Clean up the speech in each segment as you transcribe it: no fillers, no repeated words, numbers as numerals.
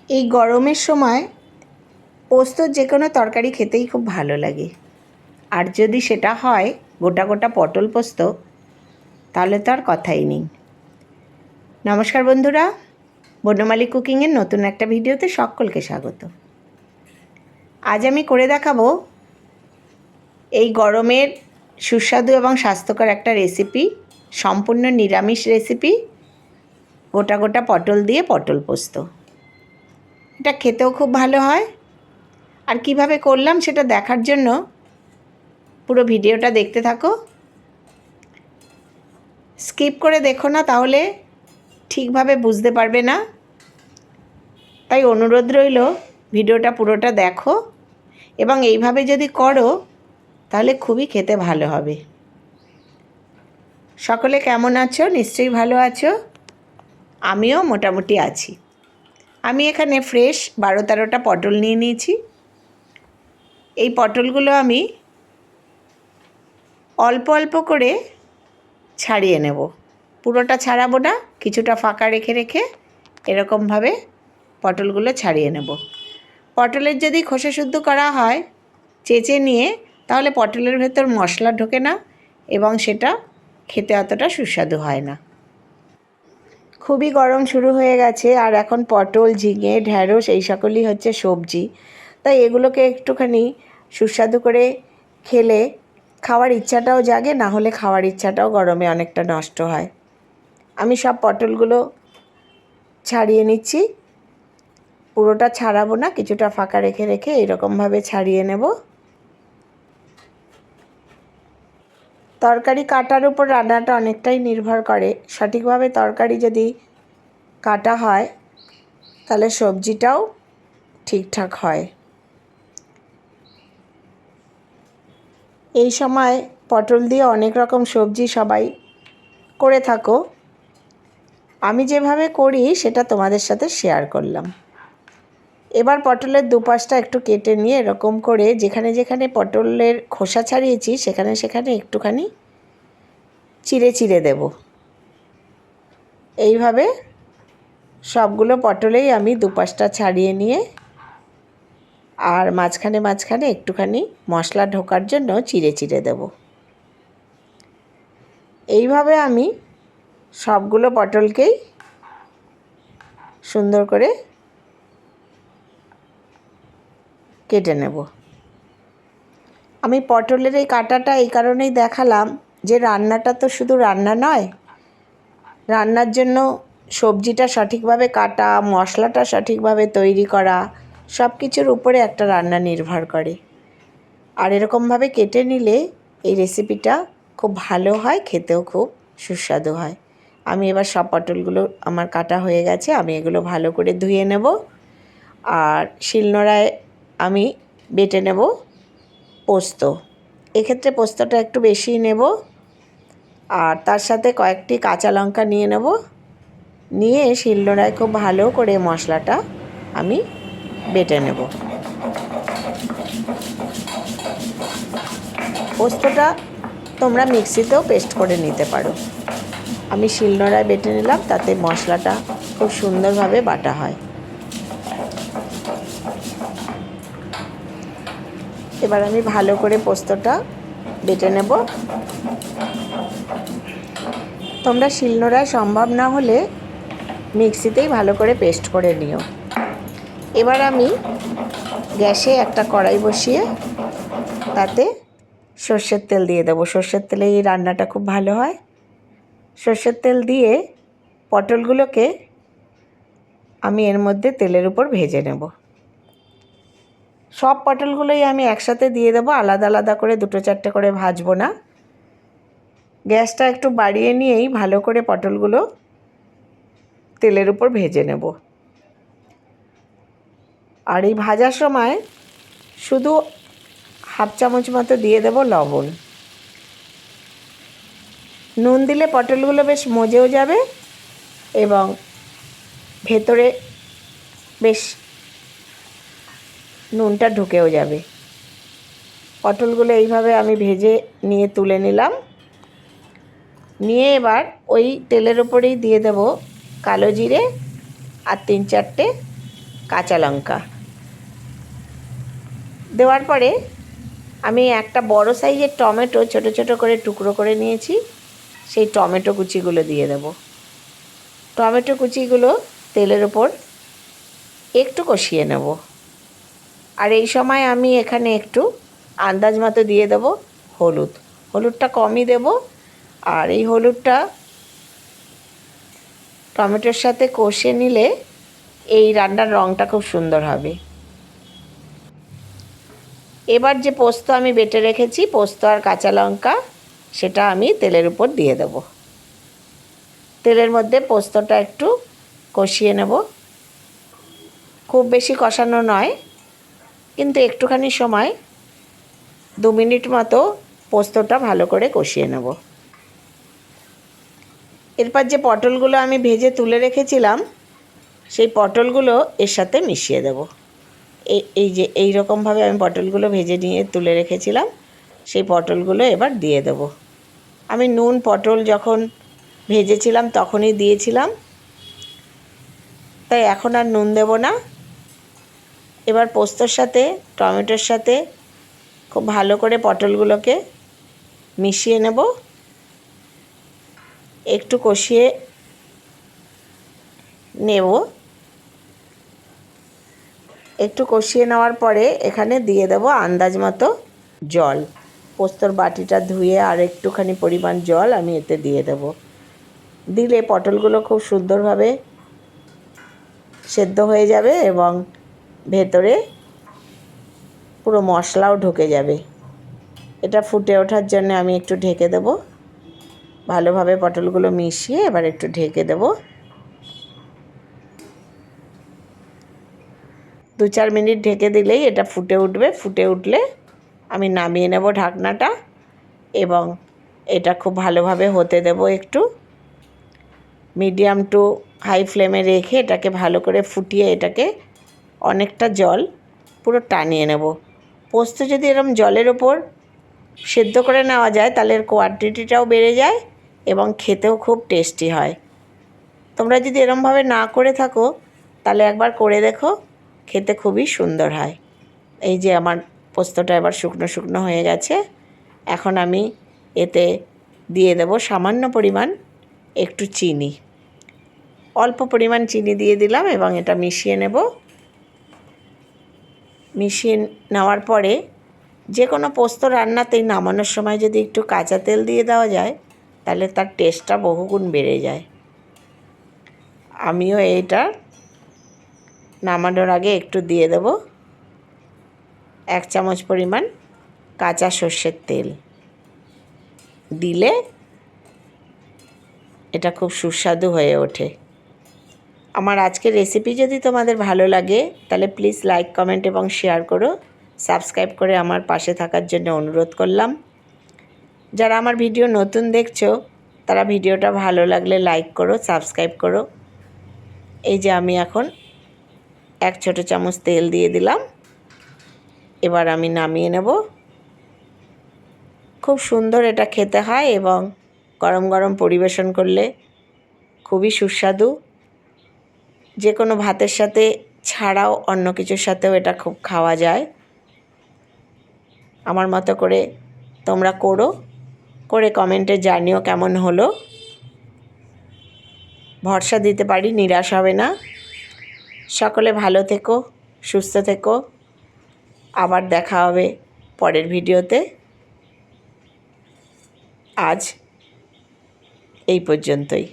এই গরমের সময় পোস্তর যে কোনো তরকারি খেতেই খুব ভালো লাগে। আর যদি সেটা হয় গোটা গোটা পটল পোস্ত, তাহলে তো আর কথাই নেই। নমস্কার বন্ধুরা, বনমালী কুকিংয়ের নতুন একটা ভিডিওতে সকলকে স্বাগত। আজ আমি করে দেখাবো এই গরমের সুস্বাদু এবং স্বাস্থ্যকর একটা রেসিপি, সম্পূর্ণ নিরামিষ রেসিপি, গোটা গোটা পটল দিয়ে পটল পোস্ত। এটা খেতেও খুব ভালো হয়। আর কিভাবে করলাম সেটা দেখার জন্য পুরো ভিডিওটা দেখতে থাকো। স্কিপ করে দেখো না, তাহলে ঠিকভাবে বুঝতে পারবে না। তাই অনুরোধ রইল, ভিডিওটা পুরোটা দেখো এবং এইভাবে যদি করো তাহলে খুবই খেতে ভালো হবে। সকলে কেমন আছো? নিশ্চয়ই ভালো আছো। আমিও মোটামুটি আছি। আমি এখানে ফ্রেশ 12-13টা পটল নিয়ে নিয়েছি। এই পটলগুলো আমি অল্প অল্প করে ছাড়িয়ে নেব। পুরোটা ছাড়াবো না, কিছুটা ফাঁকা রেখে রেখে এরকমভাবে পটলগুলো ছাড়িয়ে নেব। পটলের যদি খোসা শুদ্ধ করা হয় চেঁচে নিয়ে, তাহলে পটলের ভেতর মশলা ঢোকে না এবং সেটা খেতে অতটা সুস্বাদু হয় না। খুবই গরম শুরু হয়ে গেছে, আর এখন পটল, ঝিঙে, ঢ্যাঁড়স এই সকলই হচ্ছে সবজি। তাই এগুলোকে একটুখানি সুস্বাদু করে খেলে খাওয়ার ইচ্ছাটাও জাগে, না হলে খাওয়ার ইচ্ছাটাও গরমে অনেকটা নষ্ট হয়। আমি সব পটলগুলো ছাড়িয়ে নিচ্ছি। পুরোটা ছাড়াবো না, কিছুটা ফাঁকা রেখে রেখে এরকমভাবে ছাড়িয়ে নেব। তরকারি কাটার উপর রান্নাটা অনেকটাই নির্ভর করে। সঠিকভাবে তরকারি যদি কাটা হয় তাহলে সবজিটাও ঠিকঠাক হয়। এই সময় পটল দিয়ে অনেক রকম সবজি সবাই করে থাকো। আমি যেভাবে করি সেটা তোমাদের সাথে শেয়ার করলাম। এবার পটলের দুপাশটা একটু কেটে নিয়ে এরকম করে যেখানে যেখানে পটলের খোসা ছাড়িয়েছি সেখানে সেখানে একটুখানি চিড়ে চিড়ে দেব। এইভাবে সবগুলো পটলেই আমি দুপাশটা ছাড়িয়ে নিয়ে আর মাঝখানে মাঝখানে একটুখানি মশলা ঢোকার জন্য চিড়ে চিড়ে দেব। এইভাবে আমি সবগুলো পটলকেই সুন্দর করে কেটে নেব। আমি পটলের এই কাটাটা এই কারণেই দেখালাম যে রান্নাটা তো শুধু রান্না নয়, রান্নার জন্য সবজিটা সঠিকভাবে কাটা, মশলাটা সঠিকভাবে তৈরি করা, সব কিছুর উপরে একটা রান্না নির্ভর করে। আর এরকমভাবে কেটে নিলে এই রেসিপিটা খুব ভালো হয়, খেতেও খুব সুস্বাদু হয়। আমি এবার সব পটলগুলো আমার কাটা হয়ে গেছে, আমি এগুলো ভালো করে ধুয়ে নেব। আর শিলনোড়ায় আমি বেটে নেব পোস্ত। এক্ষেত্রে পোস্তটা একটু বেশি নেব, আর তার সাথে কয়েকটি কাঁচা লঙ্কা নিয়ে নেব। নিয়ে শিলনোড়ায় খুব ভালো করে মশলাটা আমি বেটে নেব। পোস্তটা তোমরা মিক্সিতেও পেস্ট করে নিতে পারো। আমি শিলনোড়ায় বেটে নিলাম, তাতে মশলাটা খুব সুন্দরভাবে বাটা হয়। এবার আমি ভালো করে পোস্তটা বেটে নেব। তোমরা শিলনোড়ায় সম্ভব না হলে মিক্সিতেই ভালো করে পেস্ট করে নিও। এবার আমি গ্যাসে একটা কড়াই বসিয়ে তাতে সর্ষের তেল দিয়ে দেবো। সর্ষের তেলে এই রান্নাটা খুব ভালো হয়। সর্ষের তেল দিয়ে পটলগুলোকে আমি এর মধ্যে তেলের উপর ভেজে নেব। সব পটলগুলোই আমি একসাথে দিয়ে দেবো, আলাদা আলাদা করে 2-4টে করে ভাজবো না। গ্যাসটা একটু বাড়িয়ে নিয়েই ভালো করে পটলগুলো তেলের উপর ভেজে নেব। আর এই ভাজার সময় শুধু হাফ চামচ মতো দিয়ে দেব লবণ। নুন দিলে পটলগুলো বেশ মজেও যাবে এবং ভেতরে বেশ নুনটা ঢুকেও যাবে। পটলগুলো এইভাবে আমি ভেজে নিয়ে তুলে নিলাম। নিয়ে এবার ওই তেলের ওপরেই দিয়ে দেব কালো জিরে আর 3-4টে কাঁচা লঙ্কা দেওয়ার পরে আমি একটা বড় সাইজের টমেটো ছোট ছোট করে টুকরো করে নিয়েছি, সেই টমেটো কুচিগুলো দিয়ে দেব। টমেটো কুচিগুলো তেলের ওপর একটু কষিয়ে নেব। আর এই সময় আমি এখানে একটু আন্দাজ মতো দিয়ে দেব হলুদটা কমই দেব। আর এই হলুদটা টমেটোর সাথে কষে নিলে এই রান্নার রঙটা খুব সুন্দর হবে। এবার যে পোস্ত আমি বেটে রেখেছি, পোস্ত আর কাঁচা লঙ্কা, সেটা আমি তেলের উপর দিয়ে দেব। তেলের মধ্যে পোস্তটা একটু কষিয়ে নেব, খুব বেশি কষানো নয়, কিন্তু একটুখানি সময় 2 মিনিট মতো পোস্তটা ভালো করে কষিয়ে নেব। এরপর যে পটলগুলো আমি ভেজে তুলে রেখেছিলাম, সেই পটলগুলো এর সাথে মিশিয়ে দেব। এই যে এই রকমভাবে আমি পটলগুলো ভেজে নিয়ে তুলে রেখেছিলাম, সেই পটলগুলো এবার দিয়ে দেব। আমি নুন পটল যখন ভেজেছিলাম তখনই দিয়েছিলাম, তাই এখন আর নুন দেব না। এবার পোস্তর সাথে টমেটোর সাথে খুব ভালো করে পটলগুলোকে মিশিয়ে নেব। একটু কষিয়ে নেব। একটু কষিয়ে নেওয়ার পরে এখানে দিয়ে দেব আন্দাজ মতো জল। পোস্তর বাটিটা ধুয়ে আর একটুখানি পরিমাণ জল আমি এতে দিয়ে দেব। দিলে পটলগুলো খুব সুন্দরভাবে সেদ্ধ হয়ে যাবে এবং ভেতরে পুরো মশলাও ঢুকে যাবে। এটা ফুটে ওঠার জন্য আমি একটু ঢেকে দেব। ভালোভাবে পটলগুলো মিশিয়ে এবার একটু ঢেকে দেব। 2-4 মিনিট ঢেকে দিলেই এটা ফুটে উঠবে। ফুটে উঠলে আমি নামিয়ে নেব ঢাকনাটা এবং এটা খুব ভালোভাবে হতে দেব। একটু মিডিয়াম টু হাই ফ্লেমে রেখে এটাকে ভালো করে ফুটিয়ে এটাকে অনেকটা জল পুরো টানিয়ে নেব। পোস্ত যদি এরকম জলের ওপর সেদ্ধ করে নেওয়া যায় তাহলে এর কোয়ান্টিটিটাও বেড়ে যায় এবং খেতেও খুব টেস্টি হয়। তোমরা যদি এরকমভাবে না করে থাকো তাহলে একবার করে দেখো, খেতে খুবই সুন্দর হয়। এই যে আমার পোস্তটা এবার শুকনো শুকনো হয়ে গেছে। এখন আমি এতে দিয়ে দেব সামান্য পরিমাণ একটু চিনি। অল্প পরিমাণ চিনি দিয়ে দিলাম এবং এটা মিশিয়ে নেব। মিশিয়ে নেওয়ার পরে যে কোনো পোস্ত রান্নাতেই নামানোর সময় যদি একটু কাঁচা তেল দিয়ে দেওয়া যায় তাহলে তার টেস্টটা বহুগুণ বেড়ে যায়। আমিও এইটা নামানোর আগে একটু দিয়ে দেব 1 চামচ পরিমাণ কাঁচা সর্ষের তেল। দিলে এটা খুব সুস্বাদু হয়ে ওঠে। আমার আজকের রেসিপি যদি তোমাদের ভালো লাগে তাহলে প্লিজ লাইক, কমেন্ট এবং শেয়ার করো। সাবস্ক্রাইব করে আমার পাশে থাকার জন্য অনুরোধ করলাম। যারা আমার ভিডিও নতুন দেখছো তারা ভিডিওটা ভালো লাগলে লাইক করো, সাবস্ক্রাইব করো। এই যে আমি এখন 1 ছোট চামচ তেল দিয়ে দিলাম। এবার আমি নামিয়ে নেব। খুব সুন্দর এটা খেতে হয় এবং গরম গরম পরিবেশন করলে খুবই সুস্বাদু। যে কোনো ভাতের সাথে ছাড়াও অন্য কিছুর সাথেও এটা খুব খাওয়া যায়। আমার মতো করে তোমরা করো, করে কমেন্টে জানিও কেমন হলো। ভরসা দিতে পারি নিরাশ হবে না। সকলে ভালো থেকো, সুস্থ থেকো। আবার দেখা হবে পরের ভিডিওতে। আজ এই পর্যন্তই।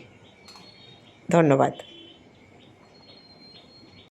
ধন্যবাদ।